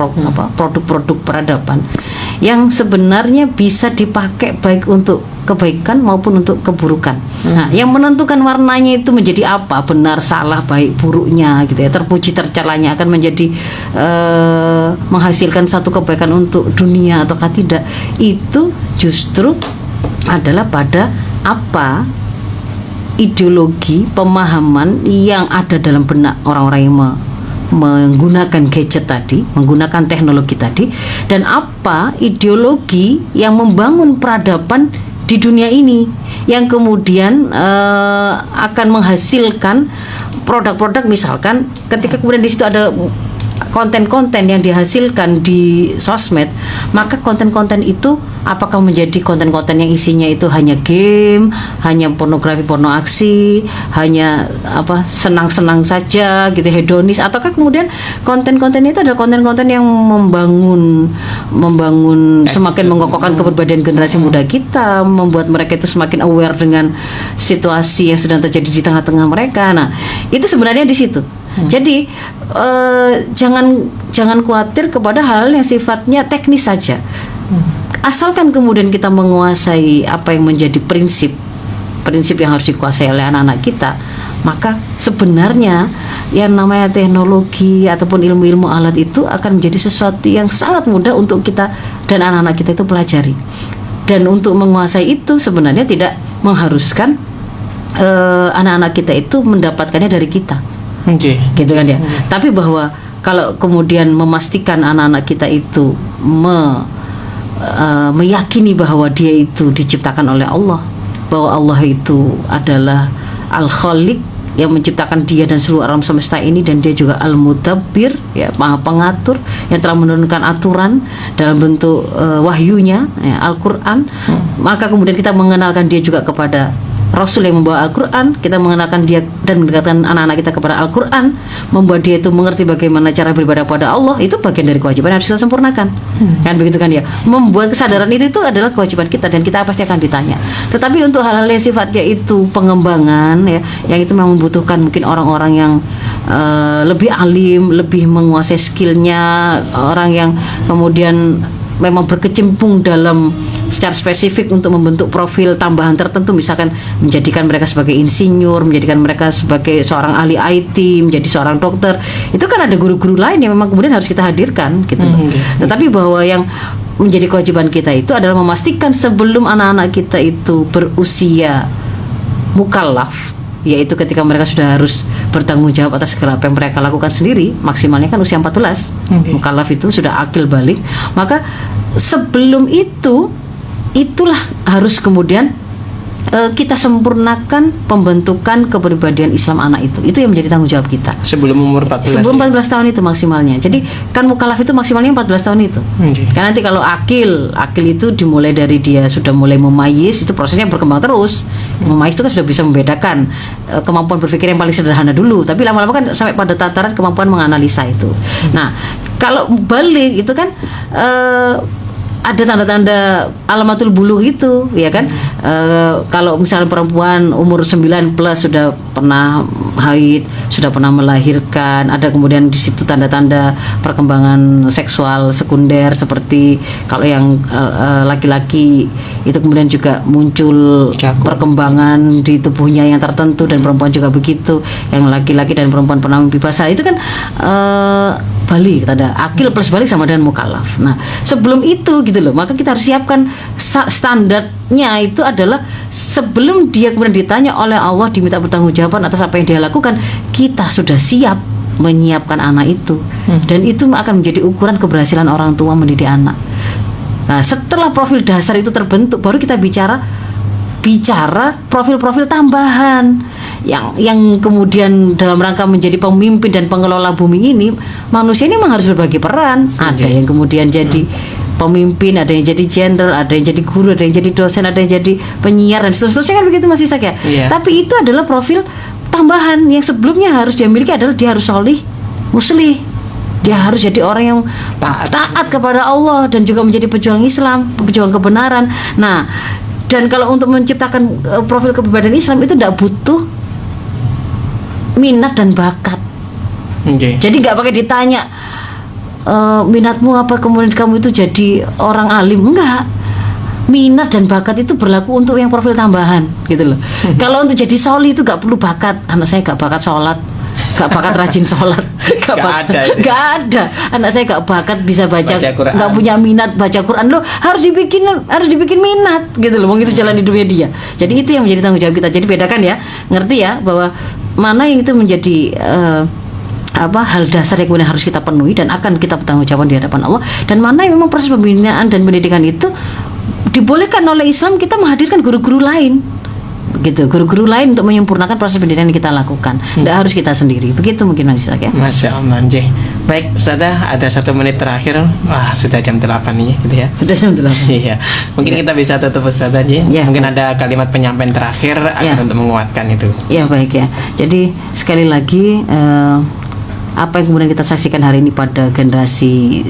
produk-produk peradaban yang sebenarnya bisa dipakai baik untuk kebaikan maupun untuk keburukan. Nah, yang menentukan warnanya itu menjadi apa, benar salah baik buruknya gitu ya, terpuji tercelanya akan menjadi menghasilkan satu kebaikan untuk dunia ataukah tidak, itu justru adalah pada apa ideologi pemahaman yang ada dalam benak orang-orang yang menggunakan gadget tadi, menggunakan teknologi tadi, dan apa ideologi yang membangun peradaban di dunia ini yang kemudian akan menghasilkan produk-produk. Misalkan ketika kemudian di situ ada konten-konten yang dihasilkan di sosmed, maka konten-konten itu apakah menjadi konten-konten yang isinya itu hanya game, hanya pornografi, porno aksi, hanya senang-senang saja gitu, hedonis, ataukah kemudian konten-konten itu adalah konten-konten yang membangun semakin mengokohkan kepribadian generasi muda kita, membuat mereka itu semakin aware dengan situasi yang sedang terjadi di tengah-tengah mereka. Nah, itu sebenarnya di situ. Jadi jangan khawatir kepada hal yang sifatnya teknis saja. Asalkan kemudian kita menguasai apa yang menjadi prinsip yang harus dikuasai oleh anak-anak kita, maka sebenarnya yang namanya teknologi ataupun ilmu-ilmu alat itu akan menjadi sesuatu yang sangat mudah untuk kita dan anak-anak kita itu pelajari. Dan untuk menguasai itu sebenarnya tidak mengharuskan anak-anak kita itu mendapatkannya dari kita. Gitu kan ya. Tapi bahwa kalau kemudian memastikan anak-anak kita itu meyakini bahwa dia itu diciptakan oleh Allah, bahwa Allah itu adalah Al-Khaliq yang menciptakan dia dan seluruh alam semesta ini, dan dia juga Al-Mudabbir ya, Maha Pengatur yang telah menurunkan aturan dalam bentuk wahyunya ya, Al-Qur'an. Maka kemudian kita mengenalkan dia juga kepada Rasul yang membawa Al-Quran, kita mengenalkan dia dan mendekatkan anak-anak kita kepada Al-Quran, membuat dia itu mengerti bagaimana cara beribadah pada Allah, itu bagian dari kewajiban yang harus kita sempurnakan. Kan begitu kan ya. Membuat kesadaran itu adalah kewajiban kita dan kita pasti akan ditanya. Tetapi untuk hal-hal yang sifatnya itu pengembangan ya, yang itu memang membutuhkan mungkin orang-orang yang lebih alim, lebih menguasai skillnya, orang yang kemudian memang berkecimpung dalam secara spesifik untuk membentuk profil tambahan tertentu, misalkan menjadikan mereka sebagai insinyur, menjadikan mereka sebagai seorang ahli IT, menjadi seorang dokter. Itu kan ada guru-guru lain yang memang kemudian harus kita hadirkan gitu. Tetapi bahwa yang menjadi kewajiban kita itu adalah memastikan sebelum anak-anak kita itu berusia mukallaf, yaitu ketika mereka sudah harus bertanggung jawab atas segala apa yang mereka lakukan sendiri, maksimalnya kan usia 14. Mukallaf itu sudah akil balik. Maka sebelum itulah harus kemudian kita sempurnakan pembentukan kepribadian Islam anak itu. Itu yang menjadi tanggung jawab kita. Sebelum umur 14. Sebelum 14 tahun itu maksimalnya. Jadi kan mukallaf itu maksimalnya 14 tahun itu. Kan nanti kalau akil itu dimulai dari dia sudah mulai memayis, itu prosesnya berkembang terus. Memayis itu kan sudah bisa membedakan kemampuan berpikir yang paling sederhana dulu, tapi lama-lama kan sampai pada tataran kemampuan menganalisa itu. Nah, kalau balik itu kan ada tanda-tanda alamatul buluh itu, ya kan? Kalau misalnya perempuan umur 9 plus sudah pernah haid, sudah pernah melahirkan, ada kemudian di situ tanda-tanda perkembangan seksual sekunder, seperti kalau yang laki-laki itu kemudian juga muncul perkembangan di tubuhnya yang tertentu, dan perempuan juga begitu, yang laki-laki dan perempuan pernah mimpi basah, itu kan balik, tanda akil plus balik sama dengan mukallaf. Nah, sebelum itu gitu loh, maka kita harus siapkan standarnya itu adalah sebelum dia kemudian ditanya oleh Allah, diminta pertanggungjawaban atas apa yang dia lakukan, kita sudah siap menyiapkan anak itu. Dan itu akan menjadi ukuran keberhasilan orang tua mendidik anak. Nah, setelah profil dasar itu terbentuk, baru kita bicara profil-profil tambahan yang kemudian dalam rangka menjadi pemimpin dan pengelola bumi ini. Manusia ini memang harus berbagi peran. Ada yang kemudian jadi pemimpin, ada yang jadi jenderal, ada yang jadi guru, ada yang jadi dosen, ada yang jadi penyiar, dan seterusnya kan begitu Mas Ishak ya. Tapi itu adalah profil tambahan yang sebelumnya harus dia miliki, adalah dia harus sholih, muslih. Dia harus jadi orang yang taat kepada Allah dan juga menjadi pejuang Islam, pejuang kebenaran. Nah, dan kalau untuk menciptakan profil kepribadian Islam itu tidak butuh minat dan bakat. Jadi nggak pakai ditanya minatmu apa, kemudian kamu itu jadi orang alim. Enggak. Minat dan bakat itu berlaku untuk yang profil tambahan gitu loh. Kalau untuk jadi sholih itu nggak perlu bakat. Anak saya nggak bakat sholat, gak bakat rajin sholat, gak ada. Anak saya gak bakat bisa baca Quran, gak punya minat baca Quran. Lo harus dibikin minat gitu loh. Itu jalan hidupnya dia. Jadi itu yang menjadi tanggung jawab kita. Jadi bedakan ya, ngerti ya, bahwa mana yang itu menjadi hal dasar yang kemudian harus kita penuhi dan akan kita bertanggung jawab di hadapan Allah, dan mana yang memang proses pembinaan dan pendidikan itu dibolehkan oleh Islam kita menghadirkan guru-guru lain. Gitu, guru-guru lain untuk menyempurnakan proses pendidikan yang kita lakukan. Tidak harus kita sendiri. Begitu mungkin Mas Ishak ya. Masya Allah, Nje. Baik, Ustazah, ada 1 menit terakhir. Wah, sudah jam 8 nih gitu ya. Sudah jam 8. Iya. Mungkin kita bisa tutup, Ustazah, Nje. Mungkin ada kalimat penyampaian terakhir agar untuk menguatkan itu. Ya, baik ya. Jadi sekali lagi apa yang kemudian kita saksikan hari ini pada generasi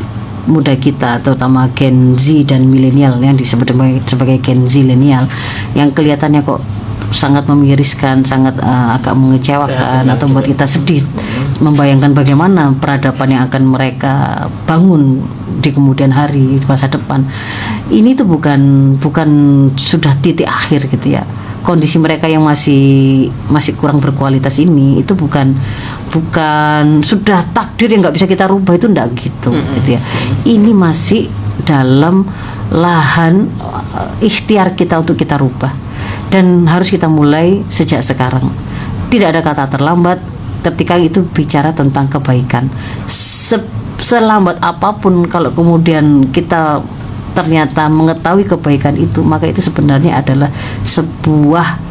muda kita, terutama Gen Z dan milenial yang disebut sebagai Gen Zilenial, yang kelihatannya kok sangat memiriskan, sangat agak mengecewakan atau membuat kita sedih membayangkan bagaimana peradaban yang akan mereka bangun di kemudian hari, di masa depan. Ini tuh bukan sudah titik akhir gitu ya. Kondisi mereka yang masih kurang berkualitas ini itu bukan sudah takdir yang nggak bisa kita rubah, itu enggak gitu ya. Ini masih dalam lahan ikhtiar kita untuk kita rubah, dan harus kita mulai sejak sekarang. Tidak ada kata terlambat ketika itu bicara tentang kebaikan. Selambat apapun kalau kemudian kita ternyata mengetahui kebaikan itu, maka itu sebenarnya adalah sebuah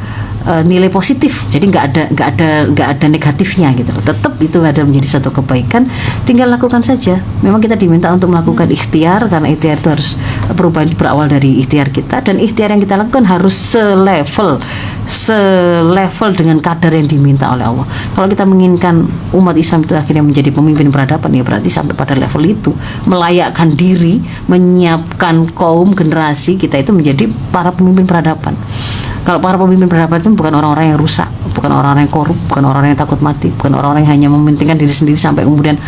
nilai positif. Jadi nggak ada negatifnya gitu loh. Tetap itu ada menjadi satu kebaikan. Tinggal lakukan saja. Memang kita diminta untuk melakukan ikhtiar, karena ikhtiar itu harus perubahan berawal dari ikhtiar kita, dan ikhtiar yang kita lakukan harus selevel dengan kadar yang diminta oleh Allah. Kalau kita menginginkan umat Islam itu akhirnya menjadi pemimpin peradaban, ya berarti sampai pada level itu, melayakkan diri, menyiapkan kaum generasi kita itu menjadi para pemimpin peradaban. Kalau para pemimpin peradaban itu bukan orang-orang yang rusak, bukan orang-orang yang korup, bukan orang-orang yang takut mati, bukan orang-orang yang hanya mementingkan diri sendiri sampai kemudian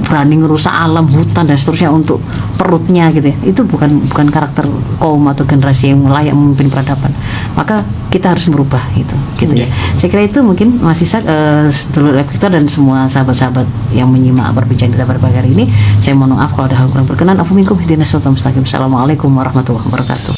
berani ngerusak alam, hutan dan seterusnya untuk perutnya gitu ya. Itu bukan karakter kaum atau generasi yang layak memimpin peradaban. Maka kita harus merubah itu gitu ya. Saya kira itu mungkin Mas Ishak, sedulur Victor dan semua sahabat-sahabat yang menyimak perbincangan kita pada pagi hari ini. Saya mohon maaf kalau ada hal kurang berkenan. Afu minkum ihdinas siratal mustaqim. Assalamualaikum warahmatullahi wabarakatuh.